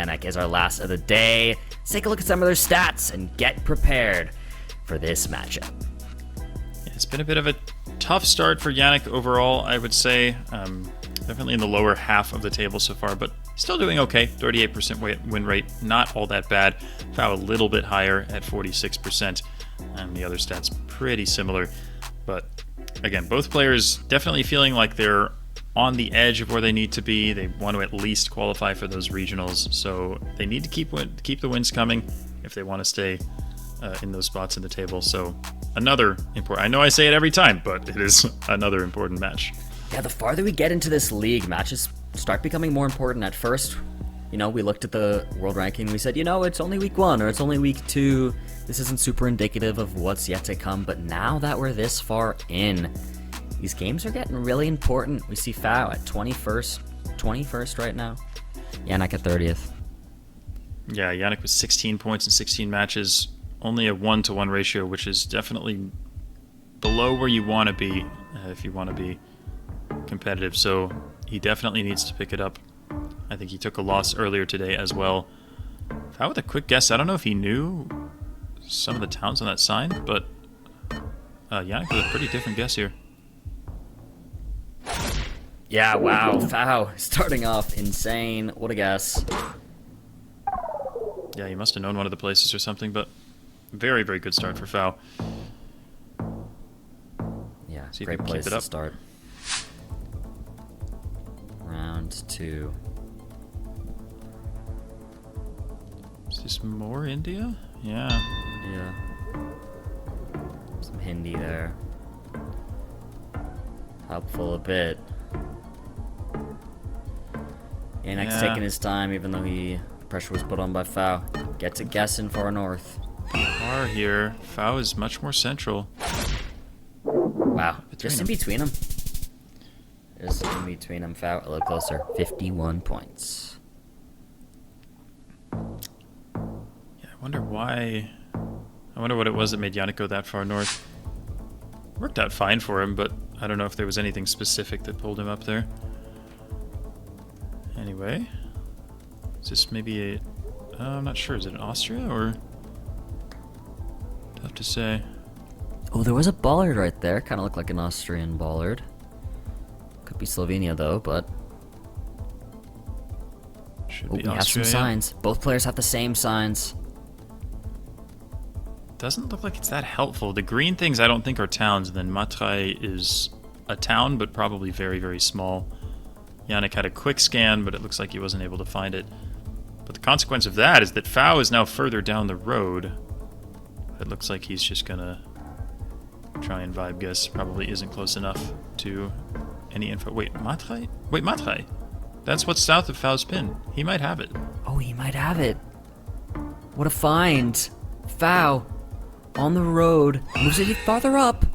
Yanek is our last of the day. Let's take a look at some of their stats and get prepared for this matchup. It's been a bit of a tough start for Yanek overall, I would say. Definitely in the lower half of the table so far, but still doing okay. 38% win rate, not all that bad. Foul a little bit higher at 46%. The other stats pretty similar. But again, both players definitely feeling like they're on the edge of where they need to be. They want to at least qualify for those regionals, so they need to keep the wins coming if they want to stay in those spots in the table. So another important, I know I say it every time, but it is another important match. Yeah, the farther we get into this league, matches start becoming more important. At first, we looked at the world ranking, we said, it's only week 1 or it's only week 2. This isn't super indicative of what's yet to come, but now that we're this far in, these games are getting really important. We see Fao at 21st right now. Yanek at 30th. Yeah, Yanek with 16 points in 16 matches. Only a 1-to-1 ratio, which is definitely below where you want to be if you want to be competitive. So he definitely needs to pick it up. I think he took a loss earlier today as well. Fao with a quick guess. I don't know if he knew some of the towns on that sign, but Yanek with a pretty different guess here. Yeah, wow. Fao starting off insane. What a guess. Yeah, he must have known one of the places or something, but very, very good start for Fao. Yeah, see great place to start. Round 2. Is this more India? Yeah. Yeah. Some Hindi there. Helpful a bit. Yanek's taking his time, even though the pressure was put on by Fao. Gets a guess in far north. Far here. Fao is much more central. Wow, just in between them. Just in between them, Fao a little closer. 51 points. Yeah, I wonder why. I wonder what it was that made Yanek go that far north. Worked out fine for him, but I don't know if there was anything specific that pulled him up there. Anyway, is this maybe a... I'm not sure. Is it in Austria or... Tough to say. Oh, there was a bollard right there. Kind of looked like an Austrian bollard. Could be Slovenia though, but... Should we be Austria, have some signs. Both players have the same signs. Doesn't look like it's that helpful. The green things I don't think are towns, and then Matrai is a town, but probably very, very small. Yanek had a quick scan, but it looks like he wasn't able to find it. But the consequence of that is that Fao is now further down the road. It looks like he's just gonna try and vibe guess. Probably isn't close enough to any info. Wait, Matrai? Wait, Matrai? That's what's south of Fao's pin. He might have it. Oh, he might have it. What a find. Fao on the road. Moves it farther up.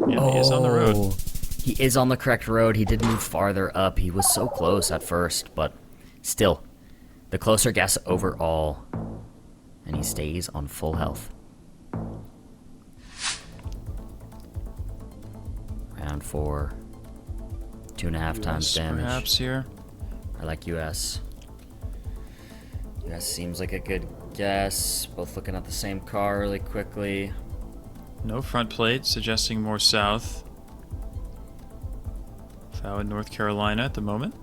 Yeah, he is on the road. He is on the correct road. He did move farther up. He was so close at first, but still, the closer guess overall. And he stays on full health. Round 4. 2.5 times damage. Perhaps here. I like US. US seems like a good guess. Both looking at the same car really quickly. No front plate, suggesting more south. Fao in North Carolina at the moment.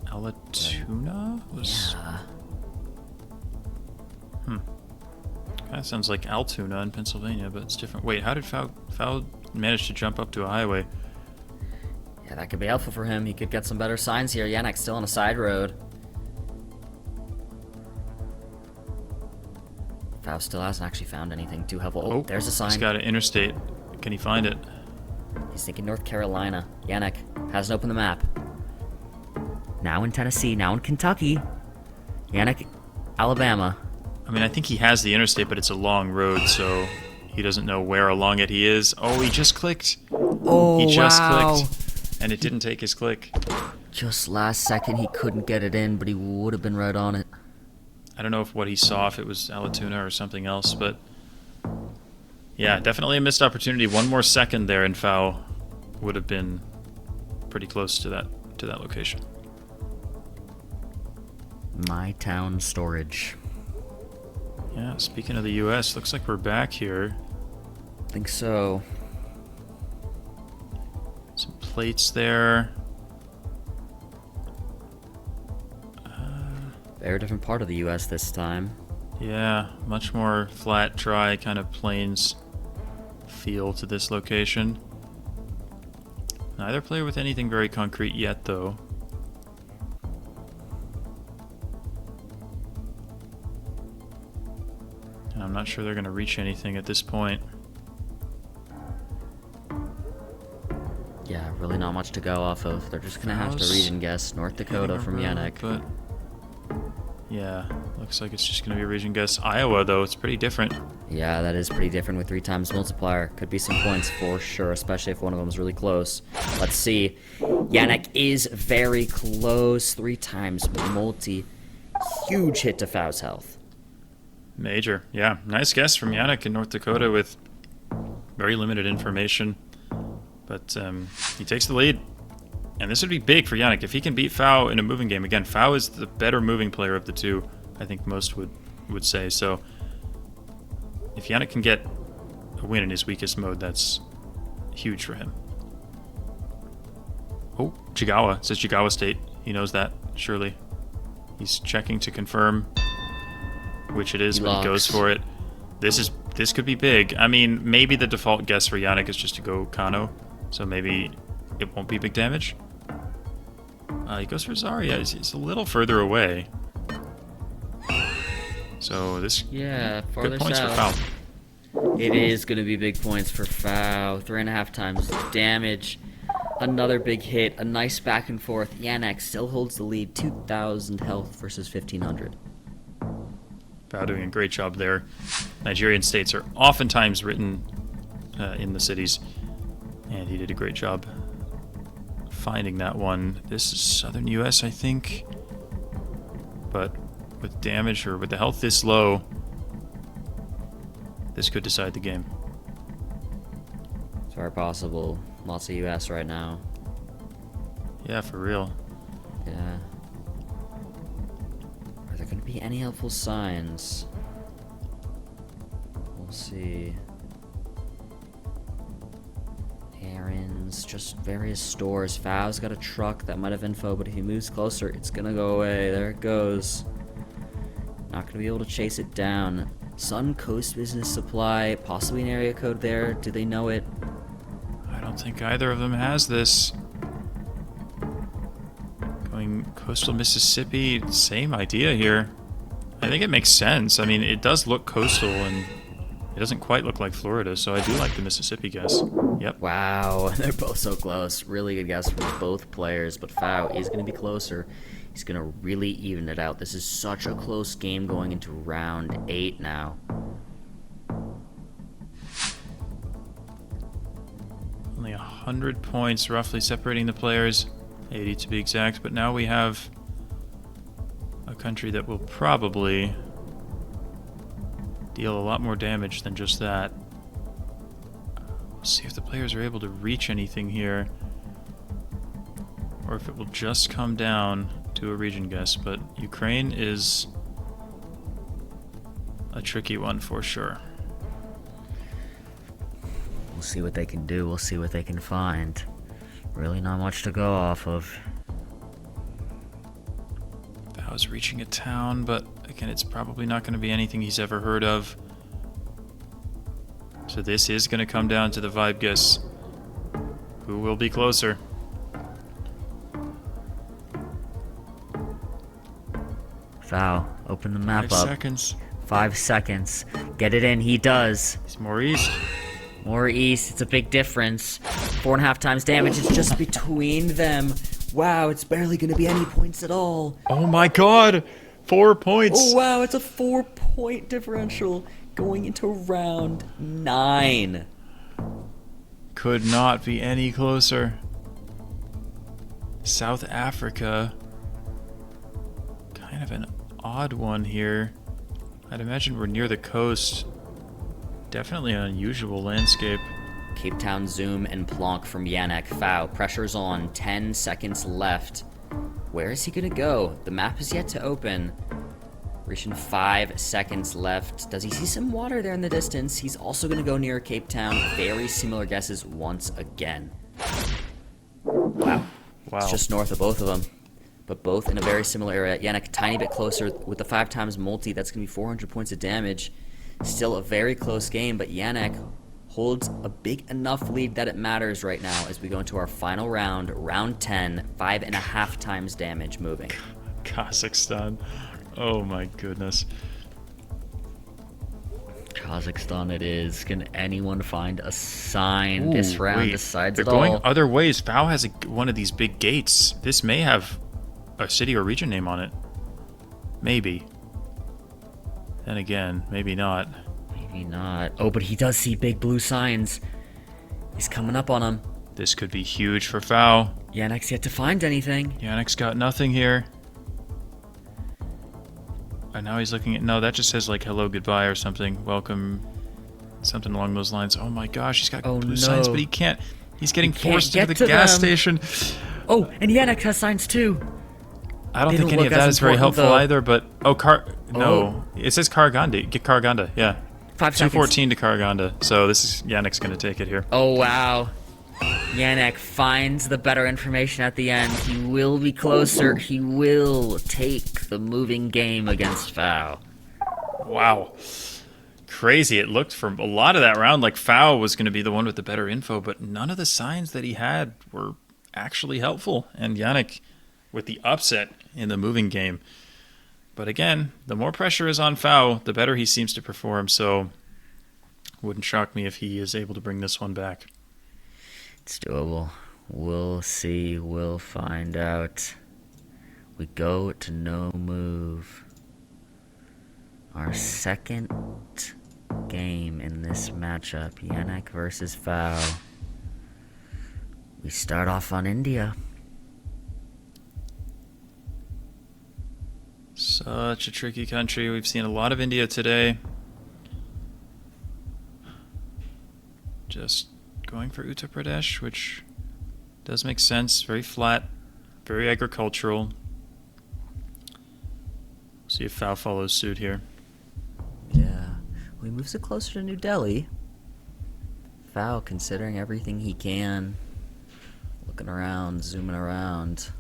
Alatoona was... Yeah. That sounds like Altoona in Pennsylvania, but it's different. Wait, how did Fao manage to jump up to a highway? Yeah, that could be helpful for him. He could get some better signs here. Yanek's still on a side road. Fao still hasn't actually found anything too helpful. Oh, there's a sign. He's got an interstate. Can he find it? He's thinking North Carolina. Yanek hasn't opened the map. Now in Tennessee, now in Kentucky. Yanek, Alabama. I mean, I think he has the interstate, but it's a long road, so he doesn't know where along it he is. Oh, he just clicked. Oh, he just wow. clicked, and it didn't take his click. Just last second, he couldn't get it in, but he would have been right on it. I don't know if what he saw, if it was Alatoona or something else, but yeah, definitely a missed opportunity. One more second there, and Fao would have been pretty close to to that location. My town storage. Yeah, speaking of the US, looks like we're back here. Think so. Some plates there. Very different part of the US this time. Yeah, much more flat, dry, kind of plains feel to this location. Neither player with anything very concrete yet, though. And I'm not sure they're going to reach anything at this point. Yeah, really not much to go off of. They're just gonna have to region guess North Dakota from Yanek. But yeah, looks like it's just going to be a region guess. Iowa, though, it's pretty different. Yeah, that is pretty different with 3 times multiplier. Could be some points for sure, especially if one of them is really close. Let's see. Yanek is very close. 3 times multi. Huge hit to Fau's health. Major, yeah. Nice guess from Yanek in North Dakota with very limited information. But he takes the lead. And this would be big for Yanek. If he can beat Fau in a moving game. Again, Fau is the better moving player of the two, I think most would say. So if Yanek can get a win in his weakest mode, that's huge for him. Oh, Jigawa. It says Jigawa State. He knows that, surely. He's checking to confirm which it is, but he goes for it. This could be big. I mean, maybe the default guess for Yanek is just to go Kano, so maybe it won't be big damage. He goes for Zarya. He's a little further away. So this, yeah, good points south. for Fau. It is going to be big points for Fau. 3.5 times damage. Another big hit. A nice back and forth. Yanek still holds the lead. 2,000 health versus 1,500. Fau doing a great job there. Nigerian states are oftentimes written in the cities, and he did a great job finding that one. This is southern US, I think, but with damage or with the health this low, this could decide the game. It's very possible. Lots of US right now. Yeah, for real. Yeah. Are there going to be any helpful signs? We'll see. Errands, just various stores. Fau's got a truck that might have info, but if he moves closer, it's gonna go away. There it goes. Not gonna be able to chase it down. Sun Coast Business Supply, possibly an area code there. Do they know it? I don't think either of them has this. Going coastal Mississippi, same idea here. I think it makes sense. I mean, it does look coastal, and it doesn't quite look like Florida, so I do like the Mississippi guess. Yep. Wow, they're both so close. Really good guess from both players, but Fau is going to be closer. He's going to really even it out. This is such a close game going into round 8 now. Only 100 points roughly separating the players, 80 to be exact, but now we have a country that will probably deal a lot more damage than just that. We'll see if the players are able to reach anything here, or if it will just come down to a region guess, but Ukraine is a tricky one for sure. We'll see what they can do. We'll see what they can find. Really not much to go off of. Fau's reaching a town, but again, it's probably not going to be anything he's ever heard of. So this is going to come down to the vibe guess. Who will be closer? Fau, open the map 5 up. seconds. 5 seconds. Get it in. He does. It's more east. More east. It's a big difference. 4.5 times damage. It's just between them. Wow, it's barely going to be any points at all. Oh my god! 4 points! Oh wow, it's a 4-point differential going into round 9. Could not be any closer. South Africa. Kind of an odd one here. I'd imagine we're near the coast. Definitely an unusual landscape. Cape Town zoom and plonk from Yanek. Foul. Pressure's on. 10 seconds left. Where is he gonna go? The map is yet to open. Reaching 5 seconds left. Does he see some water there in the distance? He's also gonna go near Cape Town. Very similar guesses once again. Wow. It's just north of both of them. But both in a very similar area. Yanek a tiny bit closer with the 5 times multi. That's gonna be 400 points of damage. Still a very close game, but Yanek holds a big enough lead that it matters right now as we go into our final round, round 10, 5.5 times damage moving. Kazakhstan. Oh my goodness. Kazakhstan it is. Can anyone find a sign? This round decides They're it all. going other ways. Fao has one of these big gates. This may have a city or region name on it. Maybe. Then again, maybe not. Maybe not. Oh, but he does see big blue signs. He's coming up on him. This could be huge for Fao. Yanek's yet to find anything. Yanek's got nothing here. And now he's looking at... No, that just says like hello, goodbye or something. Welcome. Something along those lines. Oh my gosh, he's got blue signs, but he can't... He's getting forced into the gas station. Oh, and Yanek has signs too. I don't think any of that is very helpful either, but... Oh, no. It says Karaganda. Get Karaganda, yeah. 5 seconds. 214 to Karaganda. So this is... Yanek's going to take it here. Oh, wow. Yanek finds the better information at the end. He will be closer. He will take the moving game against Fao. Wow. Crazy. It looked for a lot of that round like Fao was going to be the one with the better info, but none of the signs that he had were actually helpful. And Yanek with the upset in the moving game. But again, the more pressure is on Fao, the better he seems to perform. So wouldn't shock me if he is able to bring this one back. It's doable. We'll see. We'll find out. We go to no move. Our second game in this matchup. Yanek versus Fao. We start off on India. Such a tricky country. We've seen a lot of India today. Just going for Uttar Pradesh, which does make sense. Very flat, very agricultural. See if Fao follows suit here. Yeah. Well, he moves it closer to New Delhi. Fao considering everything he can. Looking around, zooming around.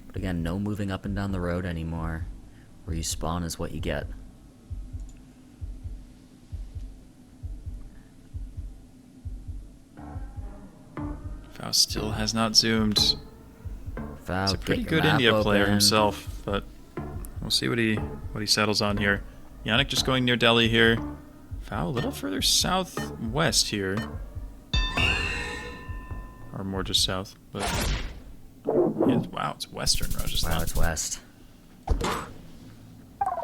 But again, no moving up and down the road anymore. Where you spawn is what you get. Fao still has not zoomed. Fao, he's a pretty good India player himself, but we'll see what he settles on here. Yanek just going near Delhi here. Fao a little further southwest here. Or more just south, but yeah, wow, it's western Rajasthan. Wow, it's west.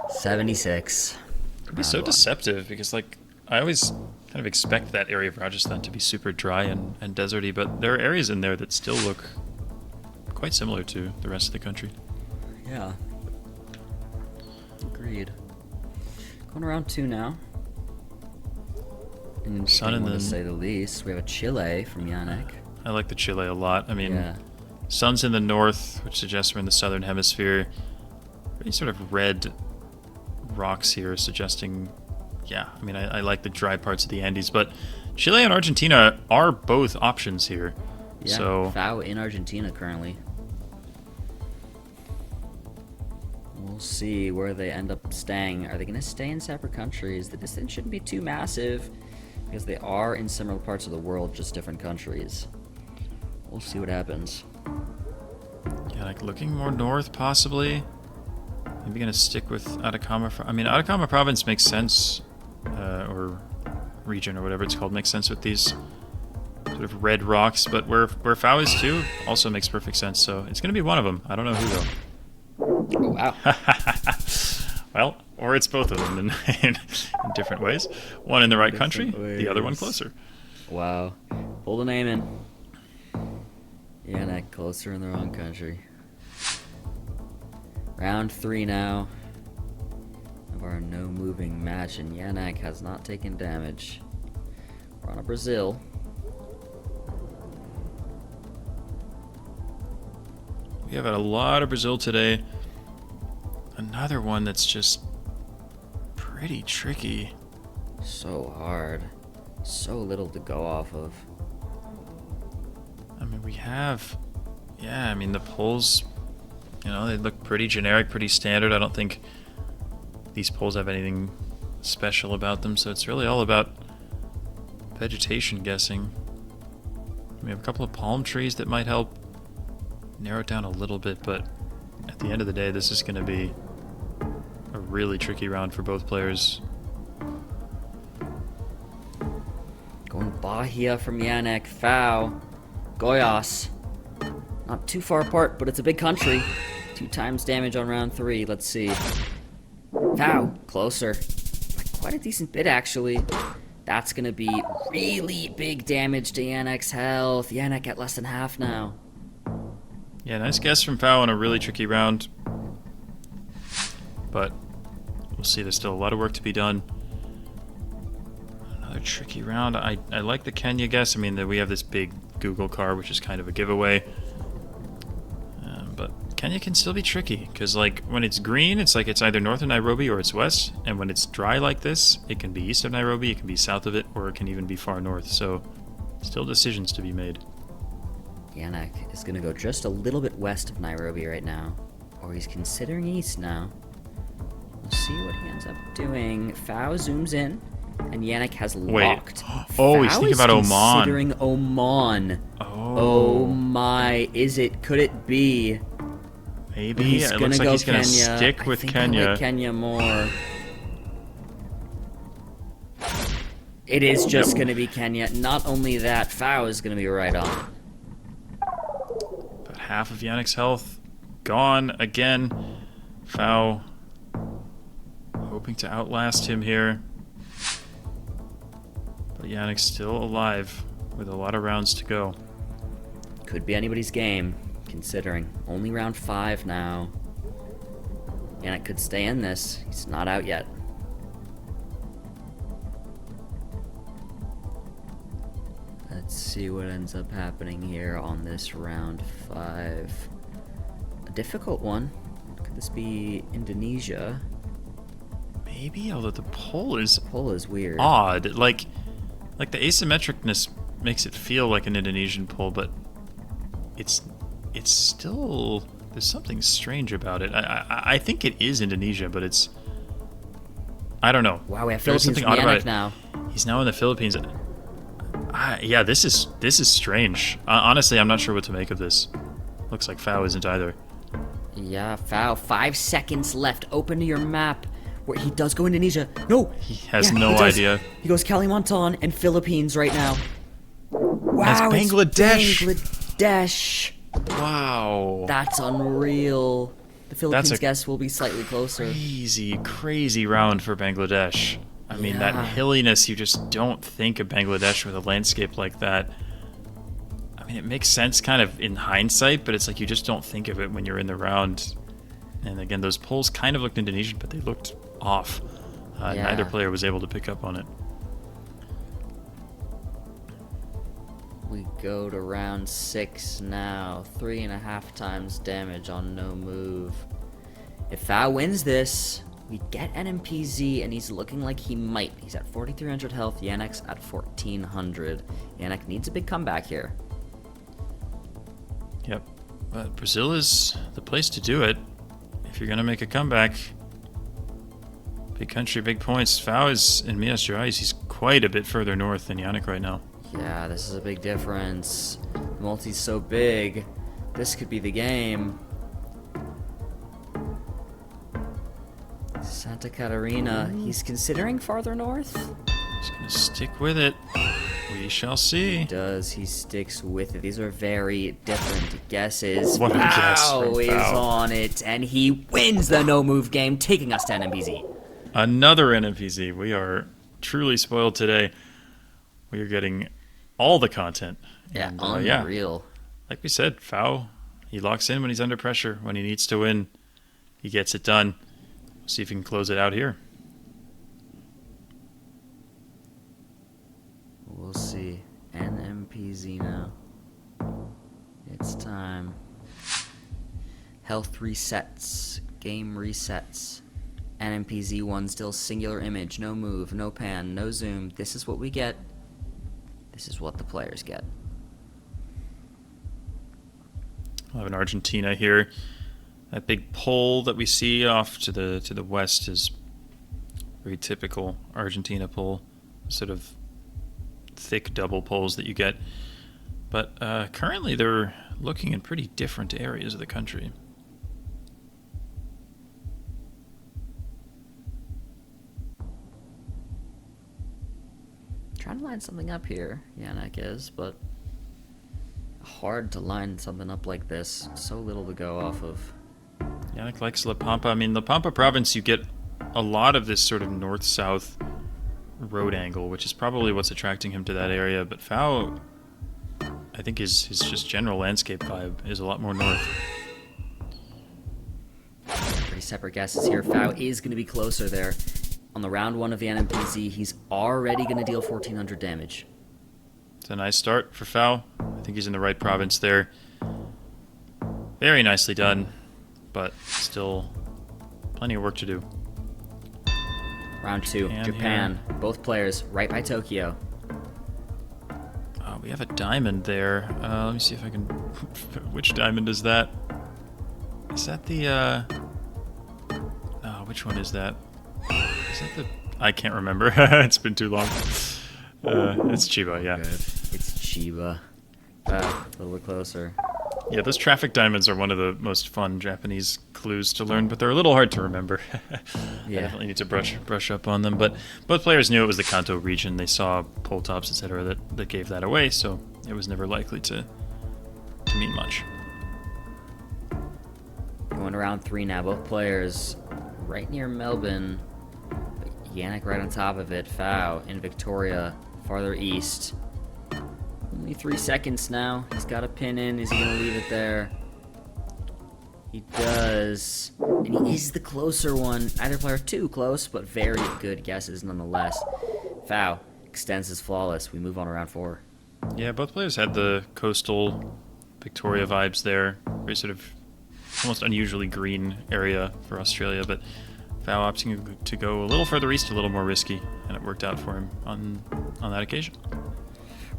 76. It'd be so deceptive because, like, I always kind of expect that area of Rajasthan to be super dry and deserty, but there are areas in there that still look quite similar to the rest of the country. Yeah. Agreed. Going around 2 now. An interesting one to say the least. We have a Chile from Yanek. I like the Chile a lot. I mean, sun's in the north, which suggests we're in the southern hemisphere. Pretty sort of red rocks here, suggesting, yeah, I mean, I like the dry parts of the Andes, but Chile and Argentina are both options here. Yeah, so Fao in Argentina currently. We'll see where they end up staying. Are they going to stay in separate countries? The distance shouldn't be too massive because they are in similar parts of the world, just different countries. We'll see what happens. Yeah, like looking more north, possibly. Maybe going to stick with Atacama. I mean, Atacama province makes sense, or region or whatever it's called makes sense with these sort of red rocks. But where Fao is too also makes perfect sense. So it's going to be one of them. I don't know who though. Oh, wow. Well, or it's both of them in different ways. One in the right country, the other one closer. Wow. Pull the name in. Yanek closer in the wrong country. Round 3 now of our no moving match, and Yanek has not taken damage. We're on a Brazil. We have had a lot of Brazil today. Another one that's just pretty tricky. So hard. So little to go off of. I mean, we have... Yeah, I mean, the polls, you know, they look pretty generic, pretty standard. I don't think these polls have anything special about them, so it's really all about vegetation guessing. We have a couple of palm trees that might help narrow it down a little bit, but at the end of the day, this is going to be a really tricky round for both players. Going Bahia from Yanek. Fau. Goiás. Not too far apart, but it's a big country. 2 times damage on round 3. Let's see. Fau. Closer. Quite a decent bit, actually. That's going to be really big damage to Yanek's health. Yanek at less than half now. Yeah, nice guess from Fau on a really tricky round. But we'll see, there's still a lot of work to be done. Another tricky round. I like the Kenya guess. I mean, we have this big Google car, which is kind of a giveaway. But Kenya can still be tricky, because like when it's green, it's like it's either north of Nairobi or it's west. And when it's dry like this, it can be east of Nairobi, it can be south of it, or it can even be far north. So still decisions to be made. Yanek is going to go just a little bit west of Nairobi right now. Or he's considering east now. We'll see what he ends up doing. Fau zooms in, and Yanek has locked. Oh, he's thinking about Oman. Considering Oman. Oh my, could it be? Maybe. It looks like he's going to stick with Kenya. I like Kenya more. It is just going to be Kenya. Not only that, Fau is going to be right on. About half of Yanek's health gone again. Fau hoping to outlast him here. But Yanek's still alive with a lot of rounds to go. Could be anybody's game, considering. Only round 5 now. Yanek could stay in this. He's not out yet. Let's see what ends up happening here on this round 5. A difficult one. Could this be Indonesia? Maybe, although the poll is weird. Odd. Like the asymmetricness makes it feel like an Indonesian poll, but it's still, there's something strange about it. I think it is Indonesia, but it's, I don't know. Wow, we have There's Philippines something odd about it. now. He's now in the Philippines. Yeah, this is strange. Honestly, I'm not sure what to make of this. Looks like Fau isn't either. Yeah, Fau. 5 seconds left. Open to your map. Where he does go Indonesia. No! He has no idea. He goes Kalimantan and Philippines right now. Wow, it's Bangladesh. Bangladesh. Wow. That's unreal. The Philippines guess will be slightly closer. Crazy round for Bangladesh. I mean, that hilliness, you just don't think of Bangladesh with a landscape like that. I mean, it makes sense kind of in hindsight, but it's like you just don't think of it when you're in the round. And again, those polls kind of looked Indonesian, but they looked off. Neither player was able to pick up on it. We go to round 6 now. 3.5 times damage on no move. If Fau wins this, we get NMPZ, and he's looking like he might. He's at 4,300 health. Yanek's at 1,400. Yanek needs a big comeback here. Yep. But Brazil is the place to do it. If you're going to make a comeback, big country, big points. Fau is in Minas Gerais. He's quite a bit further north than Yanek right now. Yeah, this is a big difference. The multi's so big. This could be the game. Santa Catarina. He's considering farther north? He's going to stick with it. We shall see. He does. He sticks with it. These are very different guesses. What a guess from Fau is Fau. on it, and he wins the no-move game, taking us to NMPZ. Another NMPZ. We are truly spoiled today. We are getting all the content. Yeah, And, unreal. Like we said, Fau, he locks in when he's under pressure. When he needs to win, he gets it done. We'll see if he can close it out here. We'll see. NMPZ now. It's time. Health resets. Game resets. NMPZ1 still singular image. No move, no pan, no zoom. This is what we get. This is what the players get. We'll have an Argentina here. That big pole that we see off to the west is very typical Argentina pole, sort of thick double poles that you get. But currently they're looking in pretty different areas of the country. Trying to line something up here, Yanek is, but hard to line something up like this. So little to go off of. Yanek likes La Pampa. I mean, La Pampa province, you get a lot of this sort of north-south road angle, which is probably what's attracting him to that area. But Fao, I think his just general landscape vibe is a lot more north. Pretty separate guesses here. Fao is going to be closer there. On the round 1 of the NMPZ, he's already going to deal 1,400 damage. It's a nice start for Fao. I think he's in the right province there. Very nicely done, but still plenty of work to do. Round 2, Japan. Here. Both players right by Tokyo. We have a diamond there. Let me see if I can... Which diamond is that? Is that the... which one is that? Is that the... I can't remember. It's been too long. It's Chiba, yeah. Good. It's Chiba. A little bit closer. Yeah, those traffic diamonds are one of the most fun Japanese clues to learn, but they're a little hard to remember. Yeah. I definitely need to brush up on them. But both players knew it was the Kanto region. They saw pole tops, etc., that gave that away, so it was never likely to mean much. Going to round 3 now. Both players right near Melbourne. Yanek right on top of it. Fao in Victoria, farther east. Only 3 seconds now. He's got a pin in. Is he going to leave it there? He does. And he is the closer one. Either player too close, but very good guesses nonetheless. Fao extends his flawless. We move on to round 4. Yeah, both players had the coastal Victoria vibes there. Very sort of almost unusually green area for Australia, but Fao opting to go a little further east, a little more risky, and it worked out for him on that occasion.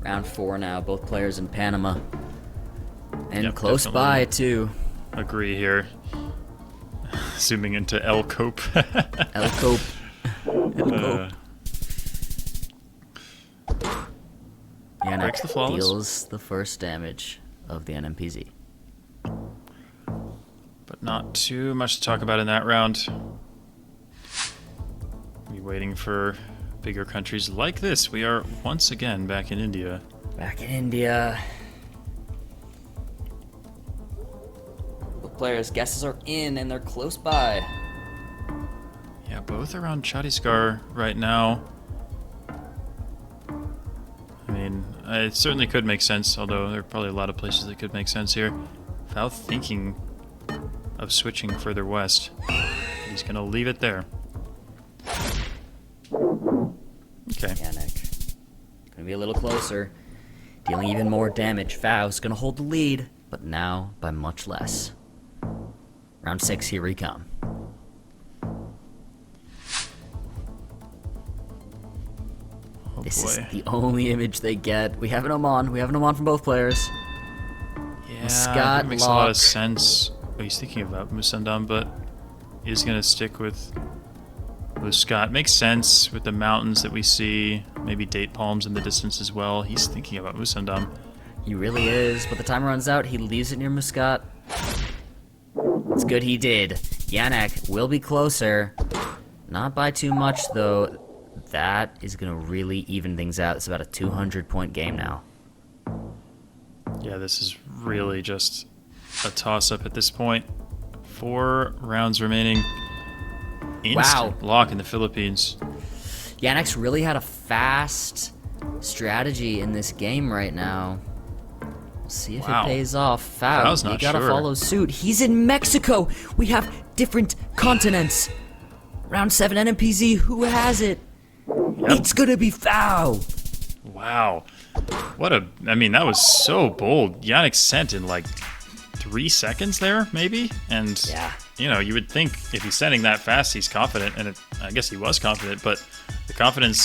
Round 4 now, both players in Panama. And yep, close by, too. Agree here. Zooming into El Cope. El Cope. El Cope. Breaks the flawless. Deals the first damage of the NMPZ. But not too much to talk about in that round. Be waiting for bigger countries like this. We are once again back in India. Back in India. The players' guesses are in and they're close by. Yeah, both around Chhattisgarh right now. I mean, it certainly could make sense, although there are probably a lot of places that could make sense here. Without thinking of switching further west, he's going to leave it there. Okay. Yanek. Gonna be a little closer. Dealing even more damage. Fao's gonna hold the lead, but now by much less. Round 6, here we come. Oh This boy. is the only image they get. We have an Oman. We have an Oman from both players. Yeah, Muscat, that makes a lot Lock. of sense. Oh, he's thinking about Musandam, but he's going to stick with Muscat. Makes sense with the mountains that we see, maybe date palms in the distance as well. He's thinking about Musandam. He really is, but the time runs out. He leaves it near Muscat. It's good he did. Yanek will be closer. Not by too much, though. That is going to really even things out. It's about a 200-point game now. Yeah, this is really just a toss-up at this point. 4 rounds remaining. Instant lock in the Philippines. Yanek's really had a fast strategy in this game right now. We'll see if it pays off. Fao's not you gotta sure. follow suit. He's in Mexico. We have different continents. Round 7 NMPZ. Who has it? Yep. It's gonna be Fao. Wow. I mean, that was so bold. Yanek sent in like 3 seconds there, maybe. And Yeah. you know, you would think if he's sending that fast, he's confident, and I guess he was confident, but the confidence